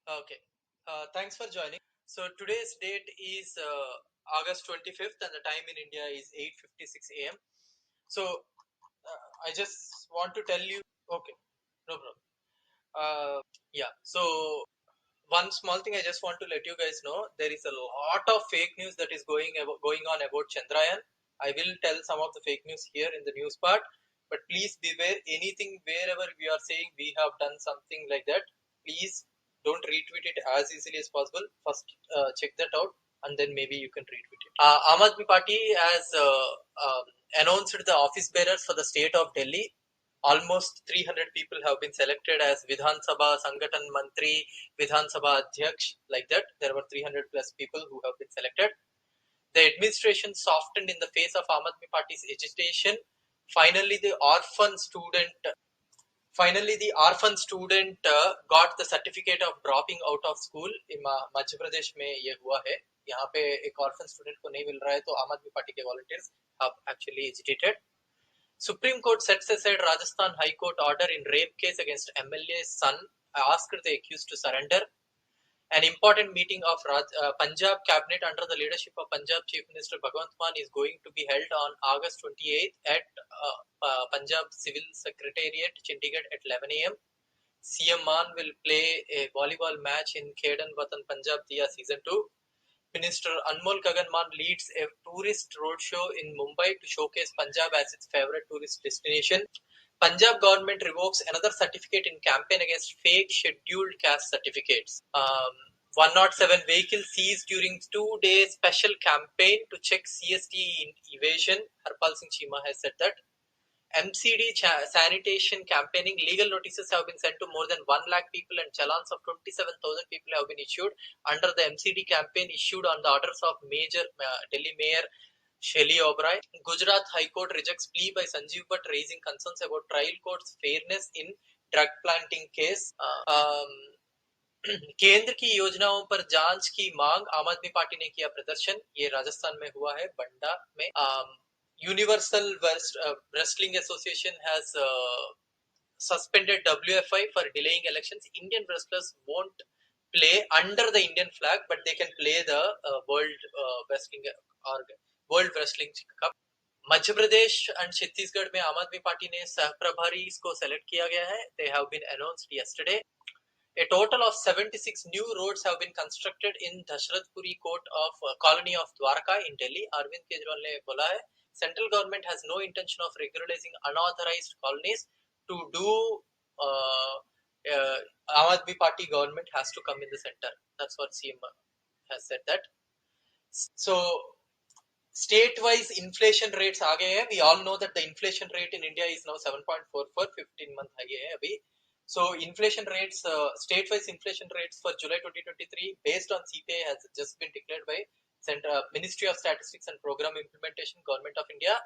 Okay. Thanks for joining. So today's date is August 25th and the time in India is 8:56 a.m. So I just want to tell you, okay, no problem. Yeah. So one small thing I just want to let you guys know, there is a lot of fake news that is going on about Chandrayaan. I will tell some of the fake news here in the news part, but please beware anything wherever we are saying we have done something like that. Please don't retweet it as easily as possible. First, check that out, and then maybe you can retweet it. Aam Aadmi Party has announced the office bearers for the state of Delhi. Almost 300 people have been selected as Vidhan Sabha Sangatan Mantri, Vidhan Sabha Adhyaksh, like that. There were 300 plus people who have been selected. The administration softened in the face of Aam Aadmi Party's agitation. Finally, the orphan student got the certificate of dropping out of school. Madhya Pradesh में ये हुआ है. यहाँ पे एक orphan student को नहीं मिल रहा है तो आम आदमी पार्टी के volunteers have actually agitated. Supreme Court sets aside Rajasthan High Court order in rape case against MLA's son, asked the accused to surrender. An important meeting of Punjab cabinet under the leadership of Punjab Chief Minister Bhagwant Mann is going to be held on August 28th at Punjab Civil Secretariat, Chandigarh at 11 a.m. CM Mann will play a volleyball match in Khedan Watan Punjab Diya Season 2. Minister Anmol Gagan Mann leads a tourist roadshow in Mumbai to showcase Punjab as its favorite tourist destination. Punjab government revokes another certificate in campaign against fake scheduled caste certificates. 107 vehicles seized during 2-day special campaign to check CST evasion. Harpal Singh Chima has said that. MCD sanitation campaigning, legal notices have been sent to more than 1 lakh people and challans of 27,000 people have been issued under the MCD campaign issued on the orders of Major Delhi Mayor Shelly Oberoi. Gujarat High Court rejects plea by Sanjeev Bhatt raising concerns about trial court's fairness in drug planting case. केंद्र की योजनाओं पर जांच की मांग, आम आदमी party ने किया प्रदर्शन. ये राजस्थान में हुआ है, बंडा में. Universal Wrestling Association has suspended WFI for delaying elections. Indian wrestlers won't play under the Indian flag, but they can play the World Wrestling Cup. Madhya Pradesh and Chhattisgarh में आम आदमी पार्टी ने सह प्रभारी को सेलेक्ट किया गया है. They have been announced yesterday. A total of 76 new roads have been constructed in Dashrathpuri colony of Dwarka in Delhi. Arvind Kejriwal ने बोला है, central government has no intention of regularizing unauthorized colonies. To do Aam Aadmi Party government has to come in the center. That's what CM has said that. So state-wise inflation rates आ गए हैं. We all know that the inflation rate in India is now 7.44, 15-month high है अभी. So inflation rates, state-wise inflation rates for July 2023 based on CPI has just been declared by Ministry of Statistics and Program Implementation, Government of India,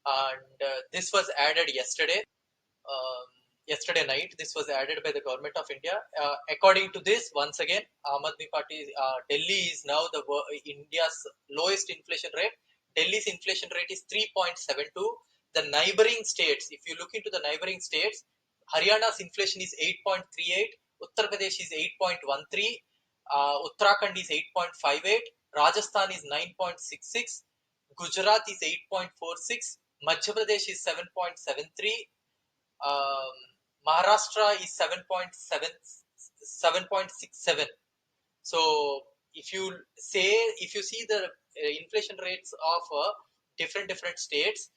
and this was added yesterday. Yesterday night, this was added by the Government of India. According to this, once again, Aam Aadmi Party, Delhi is now India's lowest inflation rate. Delhi's inflation rate is 3.72. The neighboring states, if you look into the neighboring states, Haryana's inflation is 8.38, Uttar Pradesh is 8.13, Uttarakhand is 8.58, Rajasthan is 9.66, Gujarat is 8.46, Madhya Pradesh is 7.73, Maharashtra is 7.67. So if you see the inflation rates of different states,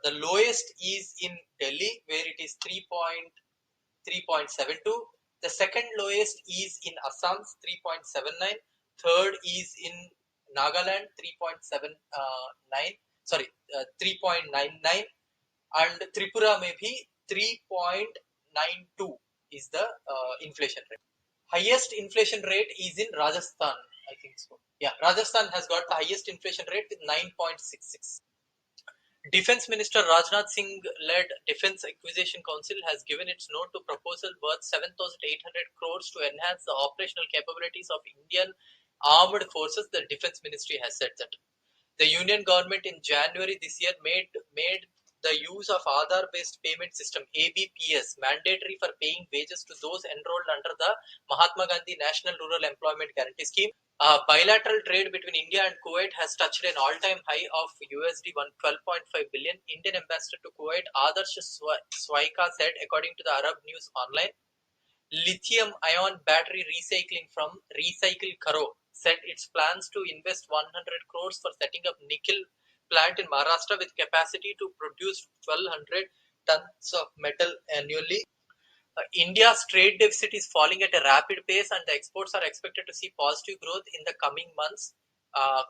the lowest is in Delhi where it is 3.72. The second lowest is in Assam, 3.79. Third is in Nagaland, 3.99, and Tripura may be 3.92 is the inflation rate. Highest inflation rate is in Rajasthan, I think so. Yeah, Rajasthan has got the highest inflation rate with 9.66. Defense Minister Rajnath Singh led Defense Acquisition Council has given its note to proposal worth 7,800 crores to enhance the operational capabilities of Indian armed forces. The Defense Ministry has said that. The Union government in January this year made the use of Aadhaar-based payment system ABPS mandatory for paying wages to those enrolled under the Mahatma Gandhi National Rural Employment Guarantee Scheme. Bilateral trade between India and Kuwait has touched an all-time high of USD 12.5 billion. Indian ambassador to Kuwait Adarsh Swaika said, according to the Arab News Online. Lithium-ion battery recycling from Recycle Karo said its plans to invest 100 crores for setting up nickel plant in Maharashtra with capacity to produce 1200 tons of metal annually. India's trade deficit is falling at a rapid pace, and the exports are expected to see positive growth in the coming months.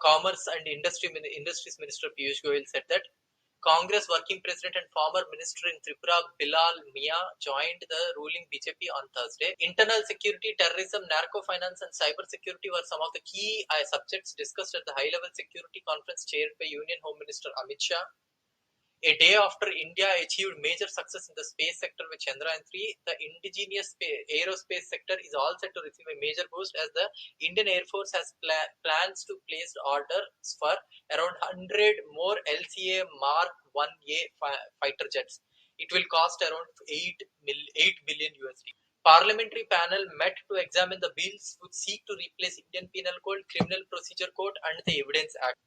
Commerce and Industries Minister Piyush Goyal said that. Congress working president and former minister in Tripura Bilal Mia joined the ruling BJP on Thursday. Internal security, terrorism, narco finance and cyber security were some of the key subjects discussed at the high-level security conference chaired by Union Home Minister Amit Shah. A day after India achieved major success in the space sector with Chandrayaan-3, the indigenous aerospace sector is all set to receive a major boost as the Indian Air Force has plans to place orders for around 100 more LCA Mark 1A fighter jets. It will cost around 8 billion USD. Parliamentary panel met to examine the bills which seek to replace Indian Penal Code, Criminal Procedure Code and the Evidence Act.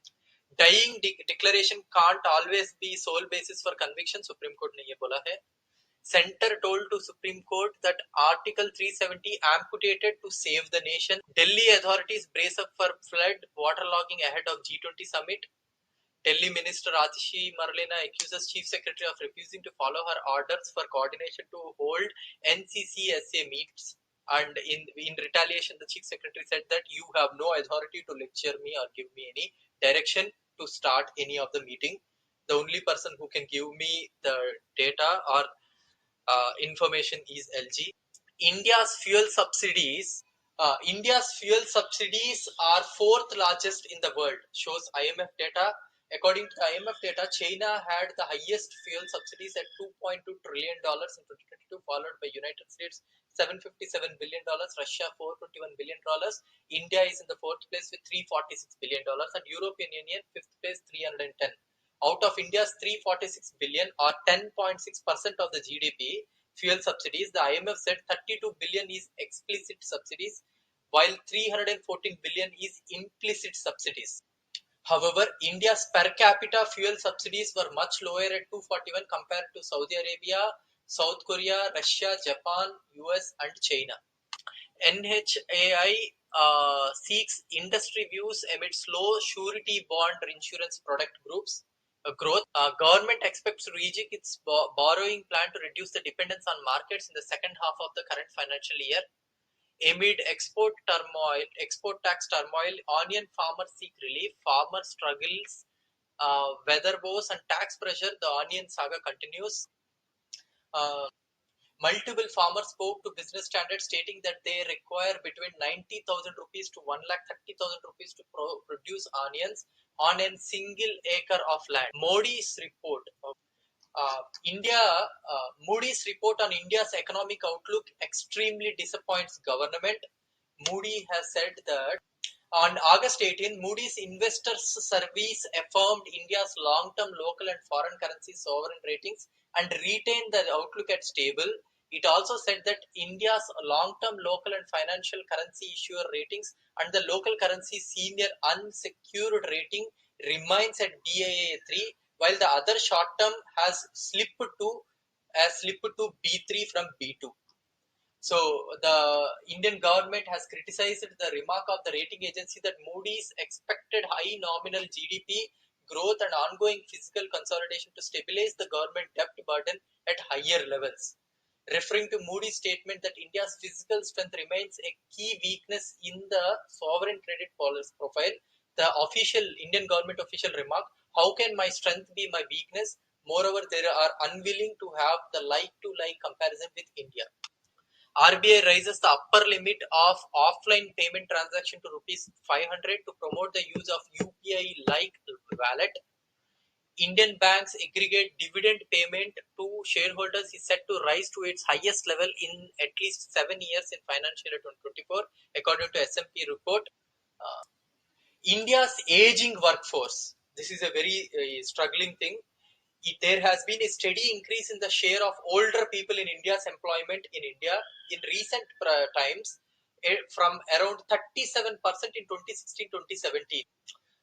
Dying declaration can't always be sole basis for conviction, Supreme Court ने ये बोला है. Center told to Supreme Court that Article 370 amputated to save the nation. Delhi authorities brace up for flood waterlogging ahead of G20 summit. Delhi Minister Atishi Marlena accuses Chief Secretary of refusing to follow her orders for coordination to hold NCCSA meets. And in retaliation, the Chief Secretary said that you have no authority to lecture me or give me any direction to start any of the meeting. The only person who can give me the data or information is LG. India's fuel subsidies are fourth largest in the world, shows IMF data. According to IMF data, China had the highest fuel subsidies at $2.2 trillion in 2022, followed by United States $757 billion, Russia $421 billion. India is in the fourth place with $346 billion, and European Union fifth place 310. Out of India's 346 billion or 10.6% of the GDP fuel subsidies, the IMF said 32 billion is explicit subsidies, while 314 billion is implicit subsidies. However, India's per capita fuel subsidies were much lower at 241 compared to Saudi Arabia, South Korea, Russia, Japan, US and China. NHAI seeks industry views amid slow surety bond insurance product groups growth. Government expects to rejig its borrowing plan to reduce the dependence on markets in the second half of the current financial year. Amid export tax turmoil, onion farmers seek relief. Farmer struggles, weather woes and tax pressure. The onion saga continues. Multiple farmers spoke to Business Standard stating that they require between 90,000 rupees to 1,30,000 rupees to produce onions on a single acre of land. Moody's report on India's economic outlook extremely disappoints government. Moody has said that on August 18, Moody's Investors Service affirmed India's long-term local and foreign currency sovereign ratings and retained the outlook at stable. It also said that India's long-term local and financial currency issuer ratings and the local currency senior unsecured rating remains at Baa3, while the other short-term has slipped to B3 from B2. So the Indian government has criticized the remark of the rating agency that Moody's expected high nominal GDP growth and ongoing fiscal consolidation to stabilize the government debt burden at higher levels. Referring to Moody's statement that India's fiscal strength remains a key weakness in the sovereign credit policy profile, the Indian government official remarked, "How can my strength be my weakness? Moreover, they are unwilling to have the like-to-like comparison with India." RBI raises the upper limit of offline payment transaction to rupees 500 to promote the use of UPI-like wallet. Indian banks aggregate dividend payment to shareholders is set to rise to its highest level in at least 7 years in financial year 2024, according to S&P report. India's aging workforce. This is a very struggling thing. there has been a steady increase in the share of older people in India's employment in India in recent times, from around 37% in 2016-2017.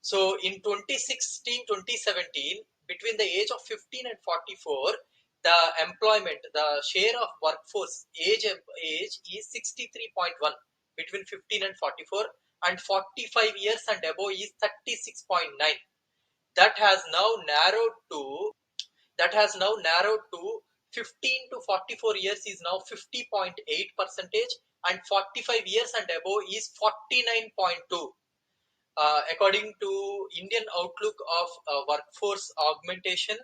So in 2016-2017, between the age of 15 and 44, the employment, the share of workforce age is 63.1 between 15 and 44, and 45 years and above is 36.9. That has now narrowed to that has now narrowed to 15 to 44 years is now 50.8 percentage, and 45 years and above is 49.2. According to Indian Outlook of Workforce Augmentation,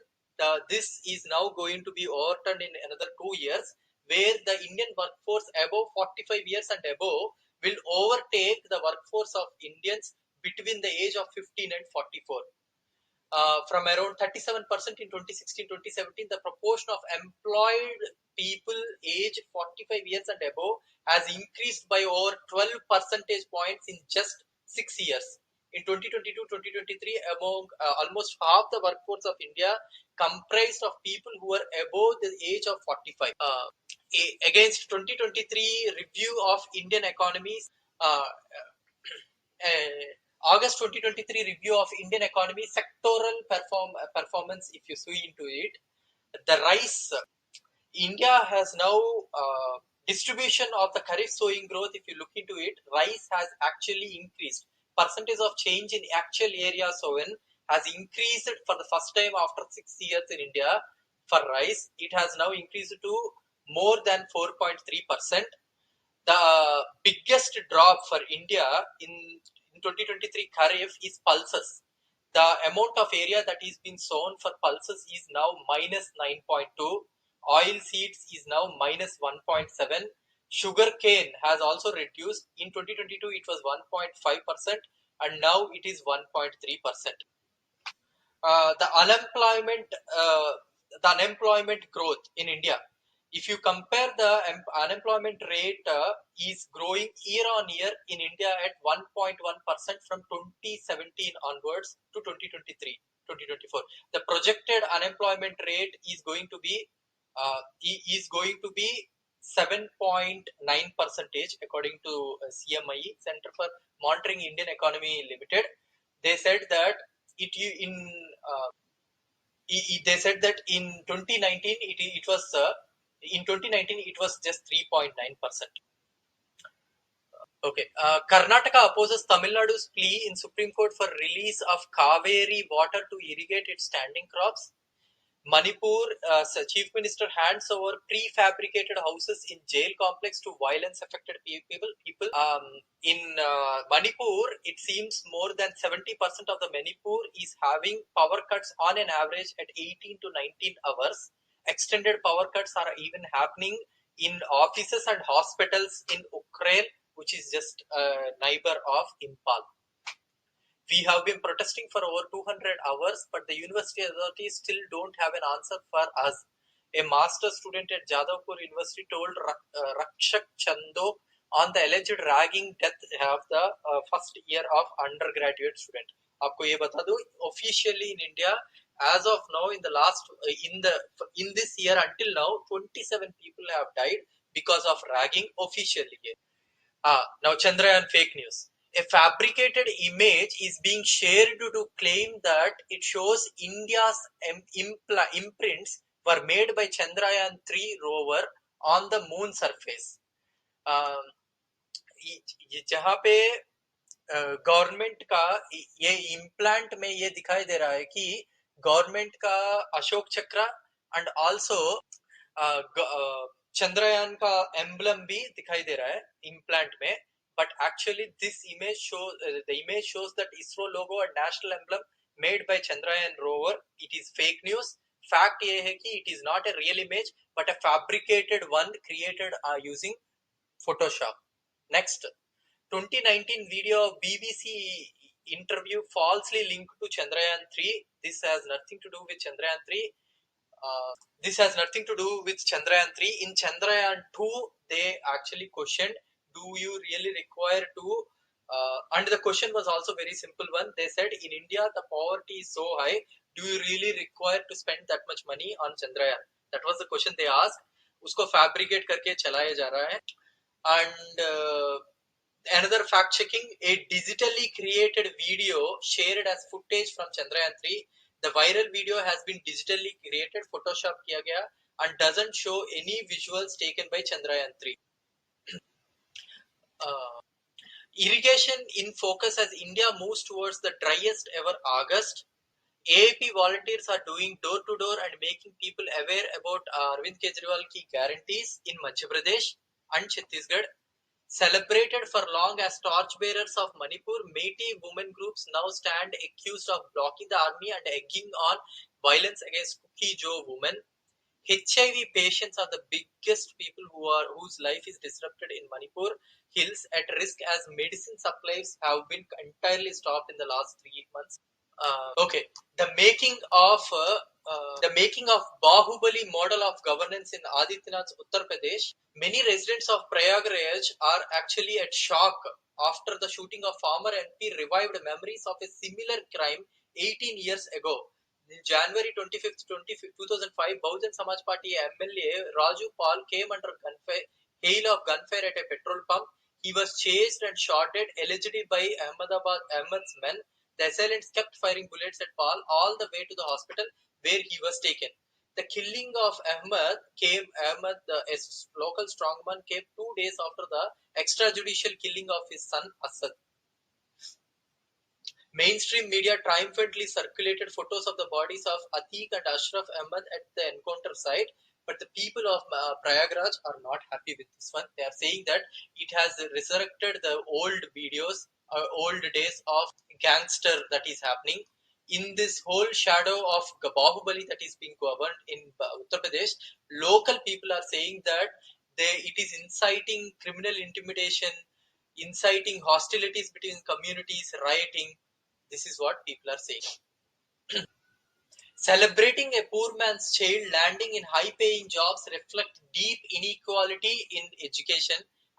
this is now going to be overturned in another 2 years, where the Indian workforce above 45 years and above will overtake the workforce of Indians between the age of 15 and 44. From around 37% in 2016-2017, the proportion of employed people aged 45 years and above has increased by over 12 percentage points in just 6 years. In 2022-2023, among almost half the workforce of India comprised of people who are above the age of 45. Against 2023 review of Indian economies, August 2023 review of Indian economy sectoral performance, if you see into it, the rice, India has now distribution of the Kharif sowing growth. If you look into it, rice has actually increased. Percentage of change in actual area sown has increased for the first time after 6 years in India. For rice, it has now increased to more than 4.3%. The biggest drop for India in 2023 Kharif is pulses. The amount of area that is being sown for pulses is now minus 9.2. Oil seeds is now minus 1.7. Sugar cane has also reduced. In 2022 it was 1.5%, and now it is 1.3%. The unemployment growth in India. If you compare the unemployment rate is growing year on year in India at 1.1% from 2017 onwards to 2023-2024. The projected unemployment rate is going to be 7.9 percentage according to CMIE, Center for Monitoring Indian Economy Limited. They said that it in they said that in 2019 it was in 2019 it was just 3.9%. Okay, Karnataka opposes Tamil Nadu's plea in Supreme Court for release of Kaveri water to irrigate its standing crops. Manipur, Chief Minister hands over prefabricated houses in jail complex to violence affected people. In Manipur, it seems more than 70% of the Manipur is having power cuts on an average at 18 to 19 hours. Extended power cuts are even happening in offices and hospitals in Ukraine, which is just a neighbor of Impal. We have been protesting for over 200 hours, but the university authorities still don't have an answer for us. A master's student at Jadavpur University told Rakshak Chando on the alleged ragging death of the first year of undergraduate student. आपको ये बता दूं, officially in India, as of now, in this year until now, 27 people have died because of ragging officially. Now Chandrayaan fake news. A fabricated image is being shared to claim that it shows India's imprints were made by Chandrayaan-3 rover on the moon surface. जहाँ पे government का ये implant में ये दिखाई दे रहा है कि गवर्नमेंट का अशोक चक्र एंड आल्सो चंद्रयान का एम्बलम भी दिखाई दे रहा है इम्प्लांट में. But actually this image shows that ISRO logo and national emblem made by Chandrayaan rover. It is fake news. Fact ये है कि it is not a real image but a fabricated one created using Photoshop. Next, 2019 video of BBC interview falsely linked to Chandrayaan-3. This has nothing to do with Chandrayaan-3. This has nothing to do with Chandrayaan-3. In Chandrayaan-2, they actually questioned, do you really require to And the question was also very simple one. They said, in India, the poverty is so high. Do you really require to spend that much money on Chandrayaan? That was the question they asked. उसको fabricate करके चलाया जा रहा है. And another fact checking, a digitally created video shared as footage from Chandrayaan 3. The viral video has been digitally created, Photoshop किया गया, and doesn't show any visuals taken by Chandrayaan 3. Uh, Irrigation in focus as India moves towards the driest ever August. AAP volunteers are doing door to door and making people aware about Arvind Kejriwal ki guarantees in Madhya Pradesh and Chhattisgarh. Celebrated for long as torchbearers of Manipur, Meitei women groups now stand accused of blocking the army and egging on violence against Kuki Jo women. HIV patients are the biggest people whose life is disrupted in Manipur hills at risk as medicine supplies have been entirely stopped in the last 3 months. Okay, the making of Bahubali model of governance in Adityanath's Uttar Pradesh. Many residents of Prayagraj are actually at shock after the shooting of former MP revived memories of a similar crime 18 years ago. In January 25th, 2005, Bahujan Samaj Party MLA Raju Pal came under hail of gunfire at a petrol pump. He was chased and shot dead, allegedly by Ahmed's men. The assailants kept firing bullets at Pal all the way to the hospital where he was taken. The killing of Ahmed, the local strongman, came 2 days after the extrajudicial killing of his son Asad. Mainstream media triumphantly circulated photos of the bodies of Atiq and Ashraf Ahmed at the encounter site, but the people of Prayagraj are not happy with this one. They are saying that it has resurrected the old videos, old days of gangster that is happening. In this whole shadow of Bahubali that is being governed in Uttar Pradesh, local people are saying that it is inciting criminal intimidation, inciting hostilities between communities, rioting. This is what people are saying. Celebrating a poor man's child landing in high paying jobs reflect deep inequality in education.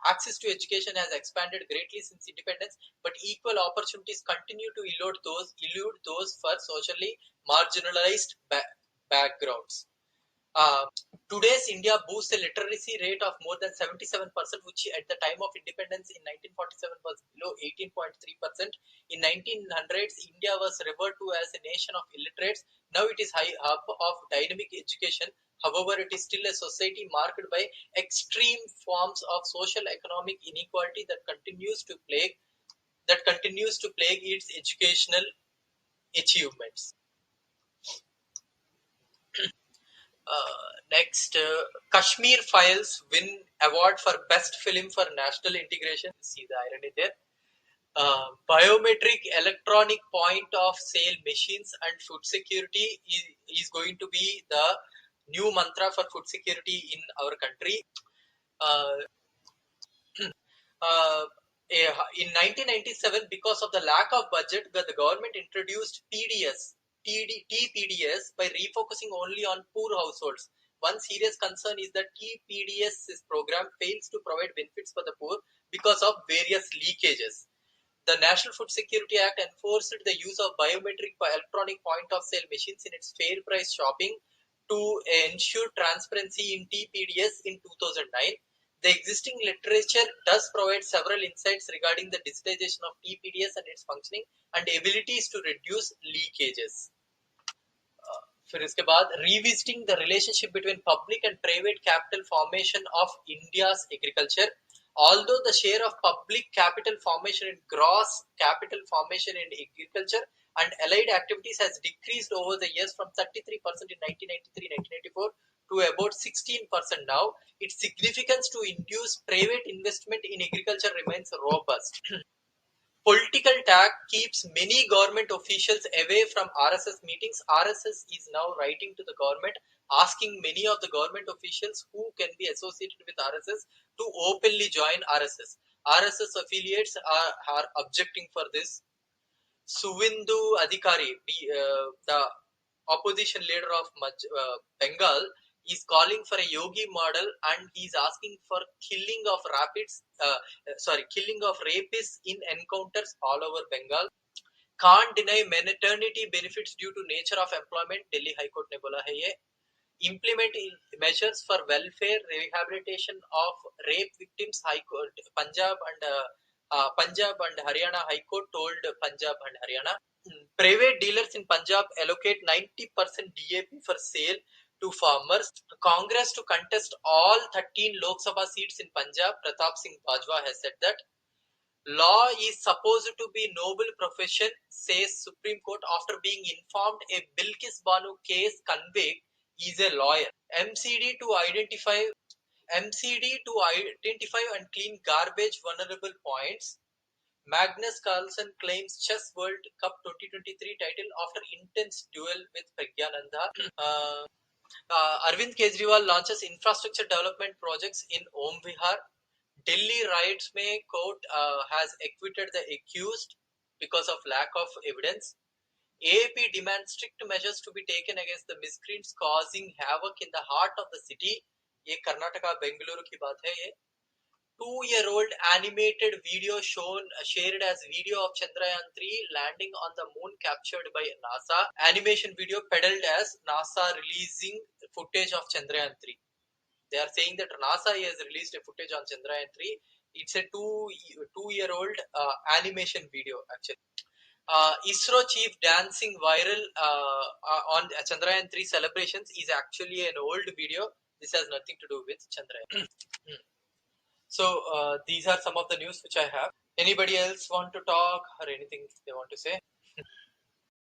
Access to education has expanded greatly since independence, but equal opportunities continue to elude those for socially marginalized backgrounds. Uh, Today's India boasts a literacy rate of more than 77%, which at the time of independence in 1947 was below 18.3%. In 1900s, India was referred to as a nation of illiterates. Now it is hub of dynamic education. However, it is still a society marked by extreme forms of social economic inequality that continues to plague its educational achievements. Next, Kashmir Files win award for best film for national integration. See the irony there. Biometric electronic point of sale machines and food security is going to be the new mantra for food security in our country. Uh, uh, in 1997, because of the lack of budget, the government introduced TPDS by refocusing only on poor households. One serious concern is that TPDS program fails to provide benefits for the poor because of various leakages. The National Food Security Act enforced the use of biometric electronic point of sale machines in its fair price shopping to ensure transparency in TPDS in 2009. The existing literature does provide several insights regarding the digitization of TPDS and its functioning and abilities to reduce leakages. फिर इसके बाद revisiting the relationship between public and private capital formation of India's agriculture. Although the share of public capital formation in gross capital formation in agriculture and allied activities has decreased over the years from 33% in 1993-1994 to about 16% now, its significance to induce private investment in agriculture remains robust. Political tag keeps many government officials away from RSS meetings. RSS is now writing to the government asking many of the government officials who can be associated with RSS to openly join RSS. RSS affiliates are objecting for this. Suvindu Adhikari, the opposition leader of Bengal, is calling for a yogi model, and he's asking for killing of killing of rapists in encounters all over Bengal. Can't deny maternity benefits due to nature of employment, Delhi High Court ने बोला है ये. Implement measures for welfare rehabilitation of rape victims, High Court Punjab and Haryana High Court told Punjab and Haryana. Private dealers in Punjab allocate 90% DAP for sale to farmers. Congress to contest all 13 Lok Sabha seats in Punjab. Pratap Singh Bajwa has said that. Law is supposed to be noble profession, says Supreme Court after being informed a Bilkis Banu case convict is a lawyer. MCD to identify and clean garbage vulnerable points. Magnus Carlsen claims Chess World Cup 2023 title after intense duel with Pragyananda. Arvind Kejriwal launches infrastructure development projects in Om Vihar. Delhi riots may court has acquitted the accused because of lack of evidence. AAP demands strict measures to be taken against the miscreants causing havoc in the heart of the city. ये कर्नाटका बेंगलुरु की बात है ये. 2-year-old animated video shared as video of Chandrayaan 3 landing on the moon captured by NASA. Animation video peddled as NASA releasing footage of Chandrayaan 3. They are saying that NASA has released a footage on Chandrayaan 3. It's a two-year-old animation video actually. ISRO chief dancing viral on Chandrayaan 3 celebrations is actually an old video. This has nothing to do with Chandrayaan. So these are some of the news which I have. Anybody else want to talk or anything they want to say?